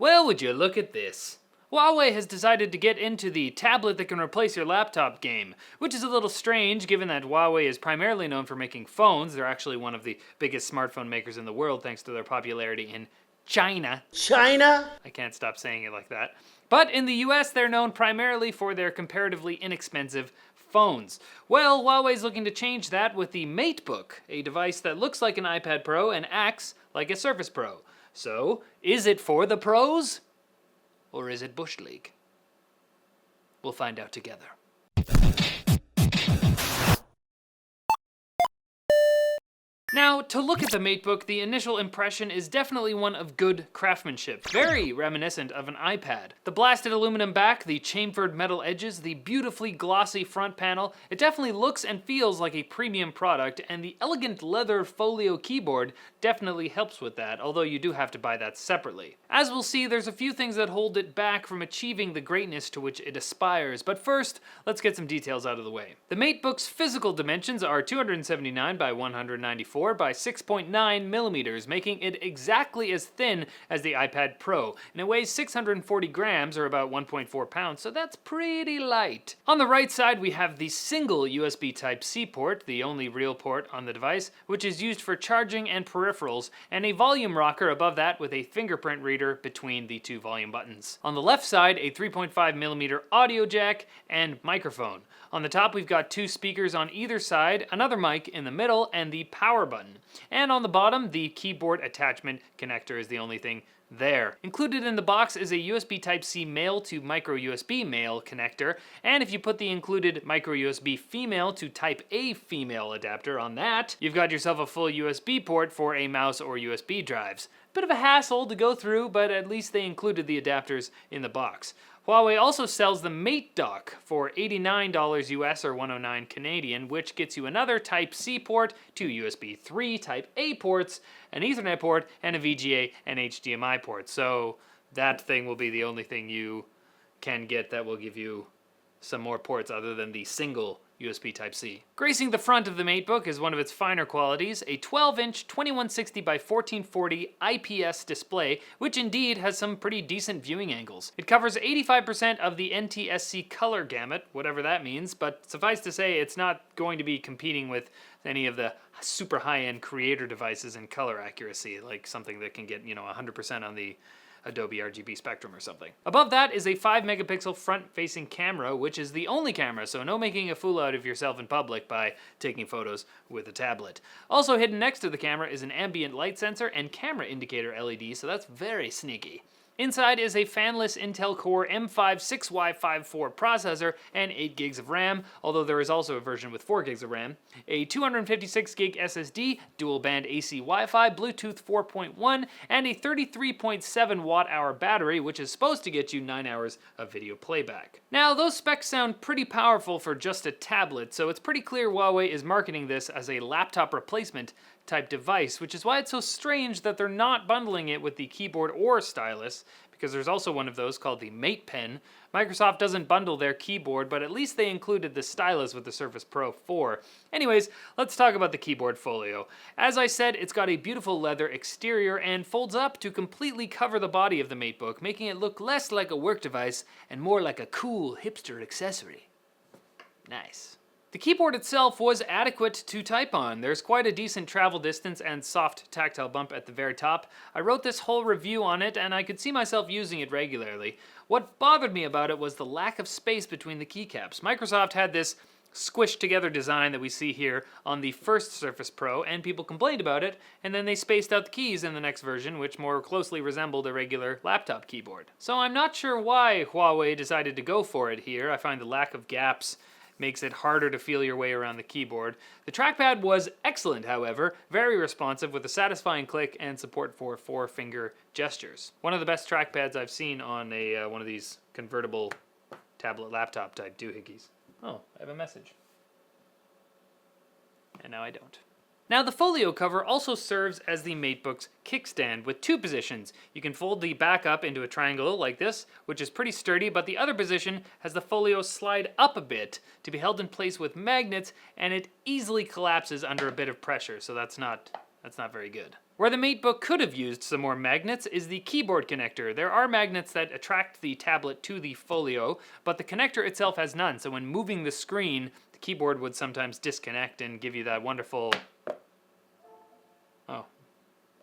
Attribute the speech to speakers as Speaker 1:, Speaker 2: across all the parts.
Speaker 1: Well, would you look at this? Huawei has decided to get into the tablet that can replace your laptop game, which is a little strange given that Huawei is primarily known for making phones. They're actually one of the biggest smartphone makers in the world thanks to their popularity in China.
Speaker 2: China?
Speaker 1: I can't stop saying it like that. But in the US, they're known primarily for their comparatively inexpensive phones. Well, Huawei's looking to change that with the Matebook, a device that looks like an iPad Pro and acts like a Surface Pro. So, is it for the pros? Or is it Bush League? We'll find out together. Now, to look at the Matebook, the initial impression is definitely one of good craftsmanship, very reminiscent of an iPad. The blasted aluminum back, the chamfered metal edges, the beautifully glossy front panel, it definitely looks and feels like a premium product, and the elegant leather folio keyboard definitely helps with that, although you do have to buy that separately. As we'll see, there's a few things that hold it back from achieving the greatness to which it aspires, but first, let's get some details out of the way. The Matebook's physical dimensions are 279 by 194 by 6.9 millimeters, making it exactly as thin as the iPad Pro, and it weighs 640 grams or about 1.4 pounds, so that's pretty light. On the right side, we have the single USB Type-C port, the only real port on the device, which is used for charging and peripherals, and a volume rocker above that with a fingerprint reader between the two volume buttons. On the left side, a 3.5 millimeter audio jack and microphone. On the top, we've got two speakers on either side, another mic in the middle, and the power button. And on the bottom, the keyboard attachment connector is the only thing there. Included in the box is a USB Type-C male to micro USB male connector, and if you put the included micro USB female to Type A female adapter on that, you've got yourself a full USB port for a mouse or USB drives. Bit of a hassle to go through, but at least they included the adapters in the box. Huawei also sells the Mate Dock for $89 US or $109 Canadian, which gets you another Type-C port, two USB 3 Type A ports, an Ethernet port, and a VGA and HDMI port. So that thing will be the only thing you can get that will give you some more ports other than the single USB Type-C. Gracing the front of the Matebook is one of its finer qualities, a 12-inch 2160 by 1440 IPS display, which indeed has some pretty decent viewing angles. It covers 85% of the NTSC color gamut, whatever that means, but suffice to say it's not going to be competing with any of the super high-end creator devices in color accuracy, like something that can get, 100% on the Adobe RGB Spectrum or something. Above that is a 5 megapixel front-facing camera, which is the only camera, so no making a fool out of yourself in public by taking photos with a tablet. Also hidden next to the camera is an ambient light sensor and camera indicator LED, so that's very sneaky. Inside is a fanless Intel Core M5 6Y54 processor and 8 gigs of RAM, although there is also a version with 4 gigs of RAM, a 256 gig SSD, dual band AC Wi-Fi, Bluetooth 4.1, and a 33.7 watt-hour battery, which is supposed to get you 9 hours of video playback. Now, those specs sound pretty powerful for just a tablet, so it's pretty clear Huawei is marketing this as a laptop replacement type device, which is why it's so strange that they're not bundling it with the keyboard or stylus, because there's also one of those called the Mate Pen. Microsoft doesn't bundle their keyboard, but at least they included the stylus with the Surface Pro 4. Anyways, let's talk about the keyboard folio. As I said, it's got a beautiful leather exterior and folds up to completely cover the body of the Matebook, making it look less like a work device and more like a cool hipster accessory. Nice. The keyboard itself was adequate to type on. There's quite a decent travel distance and soft tactile bump at the very top. I wrote this whole review on it and I could see myself using it regularly. What bothered me about it was the lack of space between the keycaps. Microsoft had this squished together design that we see here on the first Surface Pro, and people complained about it, and then they spaced out the keys in the next version, which more closely resembled a regular laptop keyboard. So I'm not sure why Huawei decided to go for it here. I find the lack of gaps makes it harder to feel your way around the keyboard. The trackpad was excellent, however, very responsive with a satisfying click and support for 4-finger gestures. One of the best trackpads I've seen on one of these convertible tablet laptop type doohickeys. Oh, I have a message. And now I don't. Now the folio cover also serves as the Matebook's kickstand with two positions. You can fold the back up into a triangle like this, which is pretty sturdy, but the other position has the folio slide up a bit to be held in place with magnets, and it easily collapses under a bit of pressure, so that's not very good. Where the Matebook could have used some more magnets is the keyboard connector. There are magnets that attract the tablet to the folio, but the connector itself has none, so when moving the screen, the keyboard would sometimes disconnect and give you that wonderful... Oh.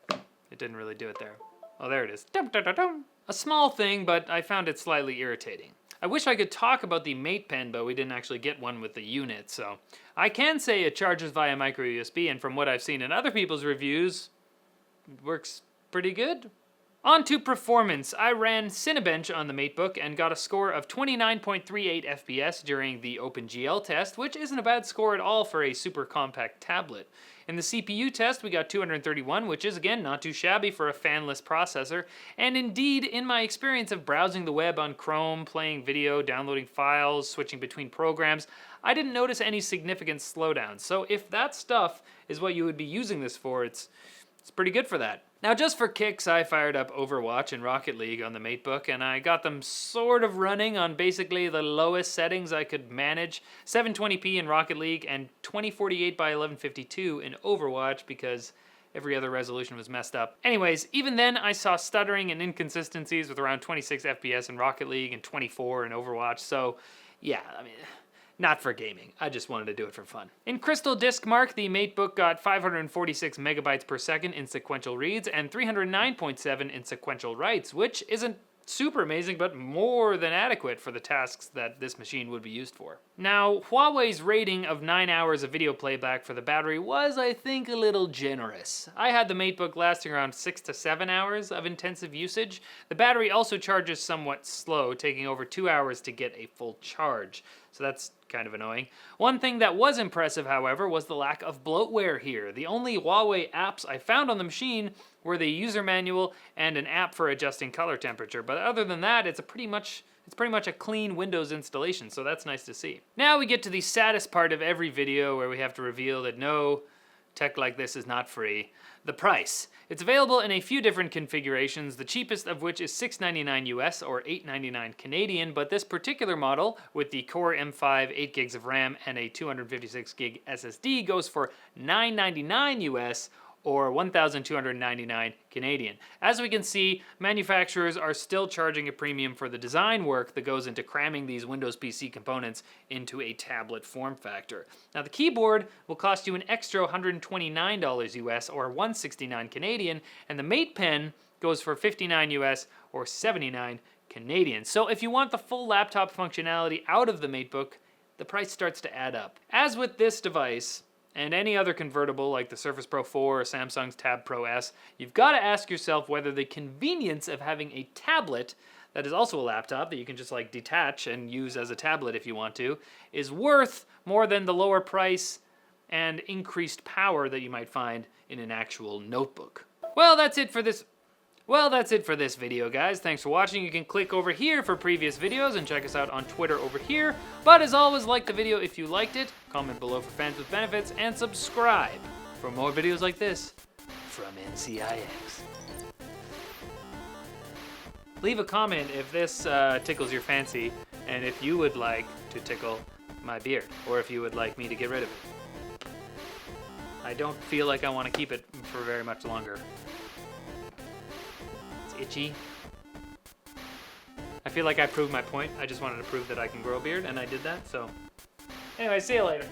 Speaker 1: It didn't really do it there. Oh, there it is. Dum, dum, dum, dum. A small thing, but I found it slightly irritating. I wish I could talk about the Mate Pen, but we didn't actually get one with the unit, so... I can say it charges via micro USB, and from what I've seen in other people's reviews, it works pretty good. On to performance. I ran Cinebench on the Matebook and got a score of 29.38 FPS during the OpenGL test, which isn't a bad score at all for a super compact tablet. In the CPU test, we got 231, which is, again, not too shabby for a fanless processor. And indeed, in my experience of browsing the web on Chrome, playing video, downloading files, switching between programs, I didn't notice any significant slowdowns. So if that stuff is what you would be using this for, it's pretty good for that. Now, just for kicks, I fired up Overwatch and Rocket League on the Matebook, and I got them sort of running on basically the lowest settings I could manage. 720p in Rocket League and 2048 by 1152 in Overwatch because every other resolution was messed up. Anyways, even then I saw stuttering and inconsistencies with around 26 FPS in Rocket League and 24 in Overwatch, so yeah, I mean... not for gaming. I just wanted to do it for fun. In Crystal Disk Mark, the Matebook got 546 megabytes per second in sequential reads and 309.7 in sequential writes, which isn't super amazing, but more than adequate for the tasks that this machine would be used for. Now, Huawei's rating of 9 hours of video playback for the battery was, I think, a little generous. I had the Matebook lasting around 6 to 7 hours of intensive usage. The battery also charges somewhat slow, taking over 2 hours to get a full charge. So that's kind of annoying. One thing that was impressive, however, was the lack of bloatware here. The only Huawei apps I found on the machine were the user manual and an app for adjusting color temperature. But other than that, it's pretty much a clean Windows installation, so that's nice to see. Now we get to the saddest part of every video where we have to reveal that no, tech like this is not free. The price. It's available in a few different configurations, the cheapest of which is $699 US or $899 Canadian, but this particular model with the Core M5, 8 gigs of RAM, and a 256 gig SSD goes for $999 US or $1,299 Canadian. As we can see, manufacturers are still charging a premium for the design work that goes into cramming these Windows PC components into a tablet form factor. Now the keyboard will cost you an extra $129 US or $169 Canadian, and the Mate Pen goes for $59 US or $79 Canadian. So if you want the full laptop functionality out of the Matebook, the price starts to add up. As with this device, and any other convertible like the Surface Pro 4 or Samsung's Tab Pro S, you've got to ask yourself whether the convenience of having a tablet that is also a laptop that you can just like detach and use as a tablet if you want to, is worth more than the lower price and increased power that you might find in an actual notebook. Well, that's it for this video, guys. Thanks for watching. You can click over here for previous videos and check us out on Twitter over here. But as always, like the video if you liked it, comment below for fans with benefits, and subscribe for more videos like this from NCIX. Leave a comment if this tickles your fancy, and if you would like to tickle my beard, or if you would like me to get rid of it. I don't feel like I want to keep it for very much longer. Itchy. I feel like I proved my point. I just wanted to prove that I can grow a beard, and I did that, so. Anyway, see you later.